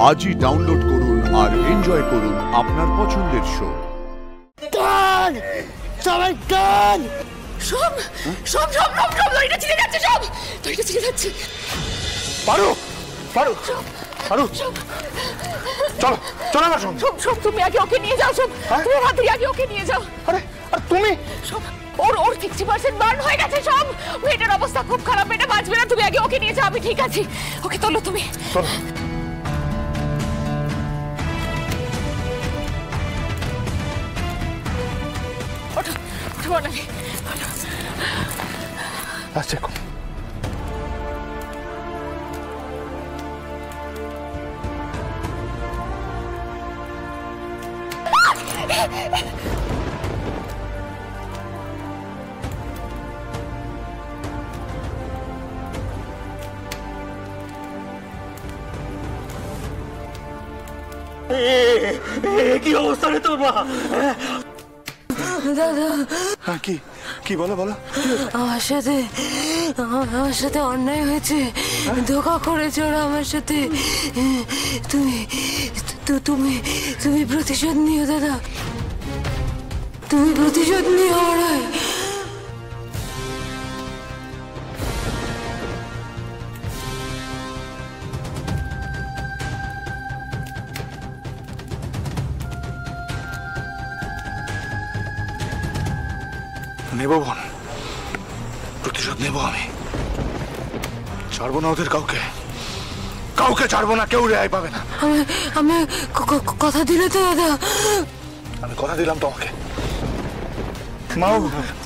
আজই ডাউনলোড করুন আর এনজয় করুন আপনার পছন্দের শো। গান সবাই গান সব সব সব সব সব দড়িটা ছিঁড়ে যাচ্ছে, সব দড়িটা ছিঁড়ে যাচ্ছে। পারো পারো পারো, চলো চলো আমার সঙ্গে। সব সব তুমি আগে ওকে নিয়ে যাও, সব তুমি ওখান থেকে আগে ওকে নিয়ে যাও। আরে আর তুমি? সব ওর 60% বার্ন হয়ে গেছে, সব মেয়েটার অবস্থা খুব খারাপ, মেয়েটা বাঁচবে না। তুমি আগে ওকে নিয়ে যাও, আমি ঠিক আছি। ওকে তোলো তুমি, চলো। ওঠো ওঠো বনানি, আসছে এখন। কি অবস্থা রে তোর মা? দাদা হ্যাঁ কি কি বলো বলো। আমার সাথে অন্যায় হয়েছে, ধোঁকা করেছে ওরা আমার সাথে। তুমি তুমি প্রতিশোধ নিও দাদা, তুমি প্রতিশোধ নিও। ওরাই নেব বোন, প্রতিশোধ নেব আমি। ছাড়বো না ওদের কাউকে, কাউকে ছাড়বো না, কেউ রেহাই পাবে না। আমি কথা দিলে তো দাদা? আমি কথা দিলাম তোমাকে। মাও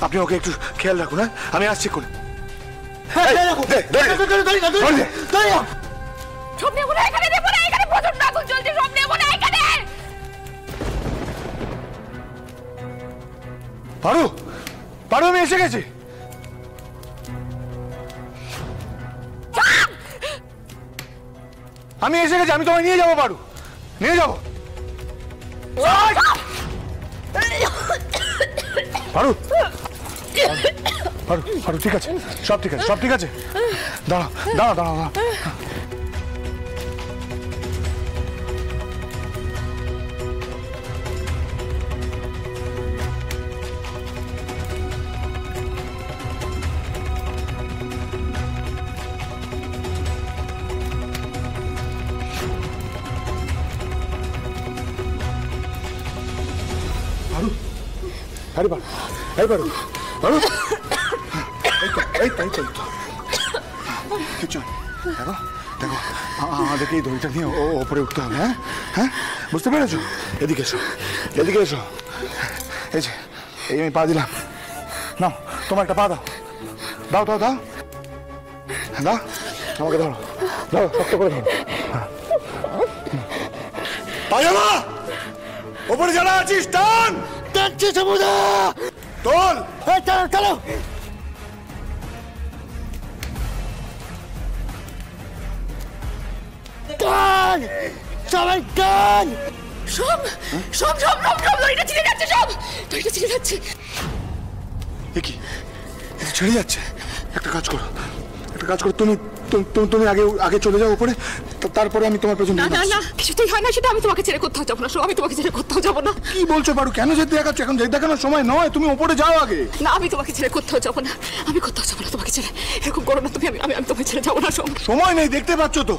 আপনি ওকে একটু খেয়াল রাখুন। হ্যাঁ আমি আসছি করে। সব নেবো না, এখানে নেবো না, এখানে প্রচন্ড আগুন চলছে, সব নেবো না এখানে। পারো পারো, আমি এসে গেছি। আমি এসে গেছি, আমি তোমায় নিয়ে যাবো। পারো নিয়ে যাবো। পারো পারো পারো, ঠিক আছে, সব ঠিক আছে, সব ঠিক আছে। দাঁড়া দাঁড়া দাঁড়া দাঁড়া। আরে বাবা, এই বারো বারো, এই তো এই তো কিছু দেখো দেখো, আমাদেরকে এই দড়িটা নিয়ে ওপরে উঠতে হবে। হ্যাঁ হ্যাঁ, বুঝতে পেরেছো? এদিকে এসো, এদিকে এসো। এই যে এই আমি পা দিলাম, নাও তোমার একটা পা দাও, দাও দাও দাও দাও, আমাকে ধরো, ধরো শক্ত করে ধরো। পাজামা ওপরে যারা আছিস টান, দেখছি সমুদা, তোল। চলো চলো। গান সবাই গান সব সব সব সব সব দড়িটা ছিঁড়ে যাচ্ছে, সব দড়িটা ছিঁড়ে যাচ্ছে। কি ছেড়ে যাচ্ছে? একটা কাজ করো, একটা কাজ করো, তুমি তুমি আগে আগে চলে যাও উপরে, তারপরে আমি তোমার পেছনে। না না না, কিছুতেই হয় না সেটা। আমি তোমাকে ছেড়ে কোথাও যাবো না, আমি তোমাকে ছেড়ে কোথাও যাবো না। কি বলছো পারো? কেন যেতে দেখাচ্ছ? এখন যেতে দেখানোর সময় নয়, তুমি উপরে যাও আগে। না, আমি তোমাকে ছেড়ে কোথাও যাবো না, আমি কোথাও যাবো না তোমাকে ছেড়ে। এরকম করো না তুমি, আমি তোমাকে ছেড়ে যাবো না। সময় নেই, দেখতে পাচ্ছ তো,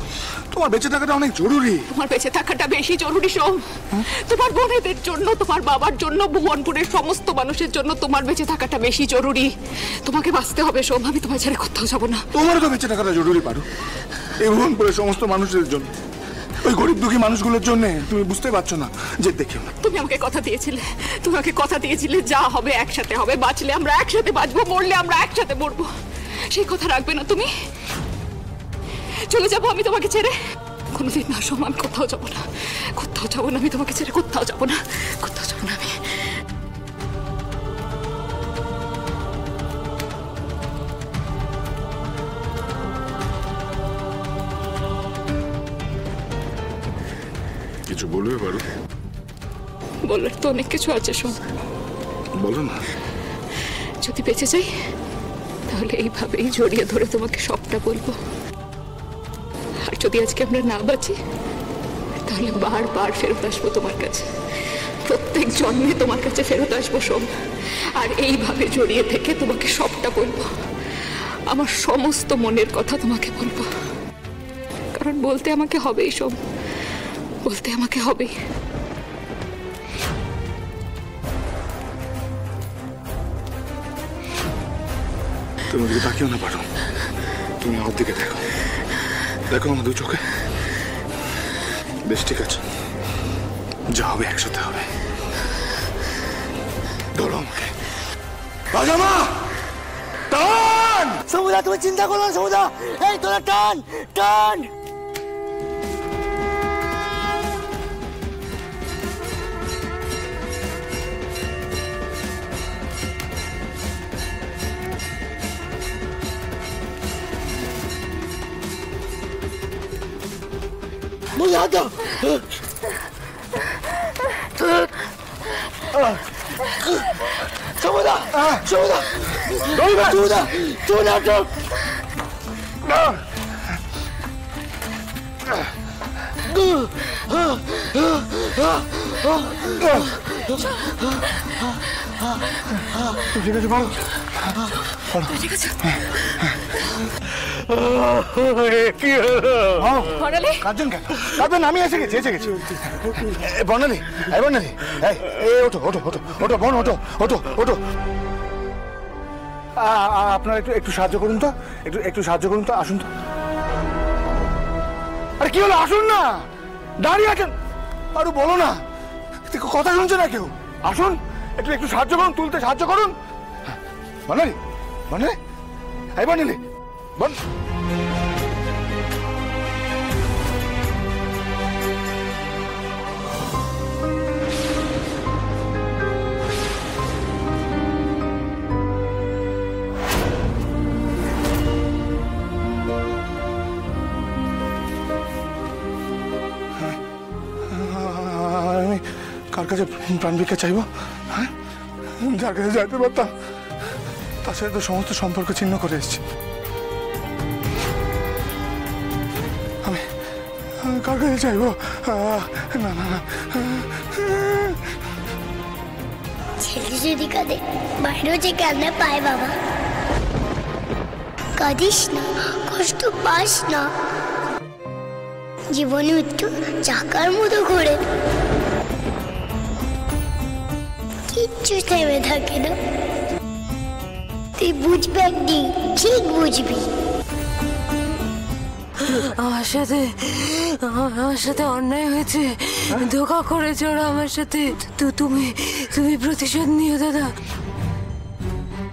তোমার বেঁচে থাকাটা অনেক জরুরি। তোমার বেঁচে থাকাটা বেশি জরুরি সোম। তোমার বোনেদের জন্য, তোমার বাবার জন্য, ভুবনপুরের সমস্ত মানুষের জন্য তোমার বেঁচে থাকাটা বেশি জরুরি। তোমাকে বাঁচতে হবে সোম, আমি তোমার ছেড়ে কোথাও যাবো না। তোমারও তো বেঁচে থাকাটা জরুরি পারো, এই ভুবনপুরের সমস্ত মানুষের জন্য, ওই গরিব দুঃখী মানুষগুলোর জন্য। তুমি বুঝতে পারছো না যে দেখে তুমি আমাকে কথা দিয়েছিলে, তুমি আমাকে কথা দিয়েছিলে যা হবে একসাথে হবে, বাঁচলে আমরা একসাথে বাঁচবো, মরলে আমরা একসাথে মরবো। সেই কথা রাখবে না তুমি? চলে যাবো আমি তোমাকে ছেড়ে? কোনোদিন না সোম, আমি কোথাও যাবো না, কোথাও যাবো না, আমি তোমাকে ছেড়ে কোথাও যাবো না, কোথাও যাবো না আমি। কিছু বলবে পারো? বলার তো অনেক কিছু আছে সোম, বলো না। যদি বেঁচে যাই তাহলে এইভাবেই জড়িয়ে ধরে তোমাকে সবটা বলবো। আর যদি আজকে আমরা না বাঁচি তাহলে বারবার ফেরত আসবো তোমার কাছে, প্রত্যেক জন্মে তোমার কাছে ফেরত আসবো সোম। আর এইভাবে জড়িয়ে থেকে তোমাকে সবটা বলবো, আমার সমস্ত মনের কথা তোমাকে বলবো, কারণ বলতে আমাকে হবেই সোম, বলতে আমাকে হবেই। তুমি ওদিকে তাকিও না পারো, তুমি আমার দিকে দেখো, দেখো আমার দু চোখে। বেশ ঠিক আছে, যা হবে একসাথে হবে। ধরো আমাকে। রাজামা টান! সমুদা তুমি চিন্তা করো না সমুদা, এই তোরা টান টান। মুঝে হাত দাও। সমুদা সমুদা সমুদা সমুদা টক। ঠিক আছে বলো। কি হলো? বর্ণালী, কাঁদছেন কেন? কাঁদবেন না, আমি এসে গেছি এসে গেছি। বর্ণালী, এই বর্ণালী, এই ওঠো ওঠো ওঠো ওঠো বোন, ওঠো ওঠো ওঠো। আপনারা একটু একটু সাহায্য করুন তো, একটু একটু সাহায্য করুন তো, আসুন তো। আরে কি হলো, আসুন না, দাঁড়িয়ে আছেন। আরে বলো না, কথা শুনছে না কেউ। আসুন, একটু একটু সাহায্য করুন, তুলতে সাহায্য করুন। বর্ণালী, বর্ণালী, এই বর্ণালী, আমি কার কাছে প্রাণ ভিক্ষা চাইবো? হ্যাঁ, যার কাছে যাইতে পারতাম তার সাথে তো সমস্ত সম্পর্ক ছিন্ন করে এসেছি। আমি কার কাছে চাইবো? না না না, ছেলে যদি কাঁদে বাইরেও যে কান্না পায় বাবা। কাঁদিস না, কষ্ট পাস না, জীবনে একটু চাকার মতো ঘোরে, কিচ্ছু থেমে থাকে না। তুই বুঝবি একদিন, ঠিক বুঝবি। আমার সাথে অন্যায় হয়েছে, ধোঁকা করেছে ওরা আমার সাথে। তুমি তুমি প্রতিশোধ নিও দাদা,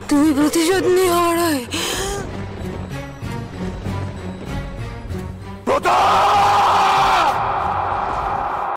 তুমি প্রতিশোধ নিও। প্রতাপ!